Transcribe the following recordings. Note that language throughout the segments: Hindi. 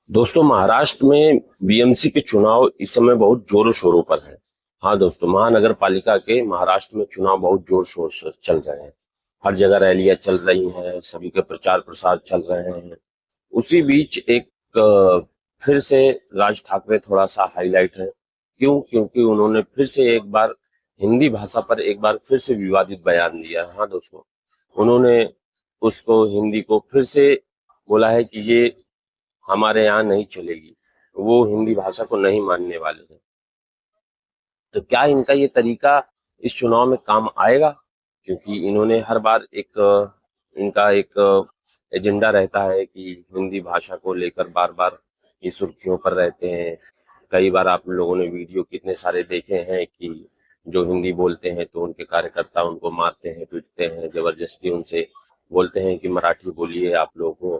दोस्तों, महाराष्ट्र में बीएमसी के चुनाव इस समय बहुत जोरों शोरों पर है। हाँ दोस्तों, महानगर पालिका के महाराष्ट्र में चुनाव बहुत जोर शोर से चल रहे हैं। हर जगह रैलियां चल रही हैं, सभी के प्रचार प्रसार चल रहे हैं। उसी बीच एक फिर से राज ठाकरे थोड़ा सा हाईलाइट है। क्यों? क्योंकि उन्होंने फिर से एक बार हिंदी भाषा पर एक बार फिर से विवादित बयान दिया है। हाँ दोस्तों, उन्होंने उसको हिंदी को फिर से बोला है कि ये हमारे यहाँ नहीं चलेगी। वो हिंदी भाषा को नहीं मानने वाले हैं। तो क्या इनका ये तरीका इस चुनाव में काम आएगा? क्योंकि इन्होंने हर बार इनका एक एजेंडा रहता है कि हिंदी भाषा को लेकर बार बार ये सुर्खियों पर रहते हैं। कई बार आप लोगों ने वीडियो कितने सारे देखे हैं कि जो हिंदी बोलते हैं तो उनके कार्यकर्ता उनको मारते हैं, पीटते हैं, जबरदस्ती उनसे बोलते हैं कि मराठी बोलिए आप लोगों।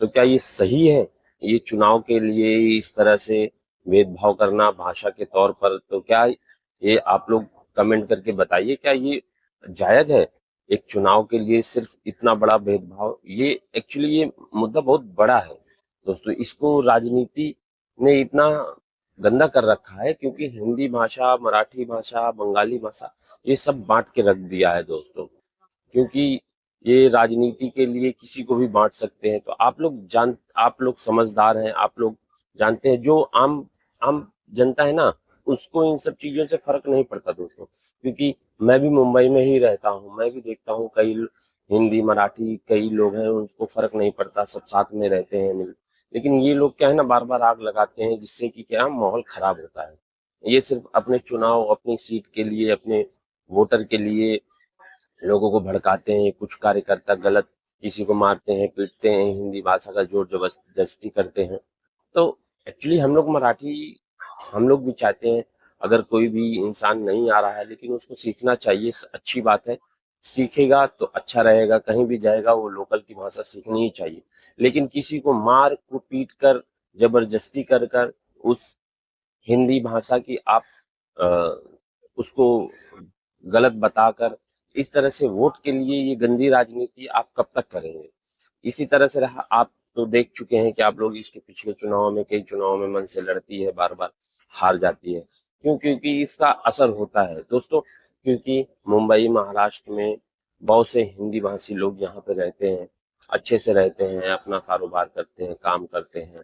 तो क्या ये सही है? ये चुनाव के लिए इस तरह से भेदभाव करना भाषा के तौर पर, तो क्या ये आप लोग कमेंट करके बताइए, क्या ये जायज है? एक चुनाव के लिए सिर्फ इतना बड़ा भेदभाव, ये एक्चुअली ये मुद्दा बहुत बड़ा है दोस्तों। इसको राजनीति ने इतना गंदा कर रखा है क्योंकि हिंदी भाषा, मराठी भाषा, बंगाली भाषा, ये सब बांट के रख दिया है दोस्तों। क्योंकि ये राजनीति के लिए किसी को भी बांट सकते हैं। तो आप लोग समझदार हैं, आप लोग जानते हैं। जो आम आम जनता है ना, उसको इन सब चीजों से फर्क नहीं पड़ता दोस्तों। क्योंकि मैं भी मुंबई में ही रहता हूँ, मैं भी देखता हूँ हिंदी मराठी कई लोग हैं, उनको फर्क नहीं पड़ता, सब साथ में रहते हैं लेकिन ये लोग क्या है ना, बार बार आग लगाते हैं, जिससे कि क्या माहौल खराब होता है। ये सिर्फ अपने चुनाव, अपनी सीट के लिए, अपने वोटर के लिए लोगों को भड़काते हैं। कुछ कार्यकर्ता गलत किसी को मारते हैं, पीटते हैं, हिंदी भाषा का जोर जबरदस्ती करते हैं। तो एक्चुअली हम लोग भी चाहते हैं, अगर कोई भी इंसान नहीं आ रहा है लेकिन उसको सीखना चाहिए, अच्छी बात है। सीखेगा तो अच्छा रहेगा, कहीं भी जाएगा वो लोकल की भाषा सीखनी ही चाहिए। लेकिन किसी को मार कूट पीट कर, जबरदस्ती कर कर उस हिंदी भाषा की आप अ, उसको गलत बताकर इस तरह से वोट के लिए ये गंदी राजनीति आप कब तक करेंगे? इसी तरह से रहा। आप तो देख चुके हैं कि आप लोग इसके पिछले चुनाव में, कई चुनाव में मन से लड़ती है, बार बार हार जाती है। क्यों? क्योंकि इसका असर होता है दोस्तों। क्योंकि मुंबई महाराष्ट्र में बहुत से हिंदी भाषी लोग यहाँ पे रहते हैं, अच्छे से रहते हैं, अपना कारोबार करते हैं, काम करते हैं।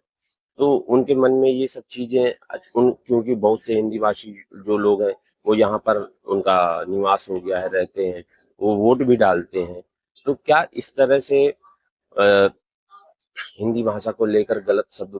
तो उनके मन में ये सब चीजें उन क्योंकि बहुत से हिंदी भाषी जो लोग हैं वो यहाँ पर उनका निवास हो गया है, रहते हैं, वो वोट भी डालते हैं। तो क्या इस तरह से अ, हिंदी भाषा को लेकर गलत शब्द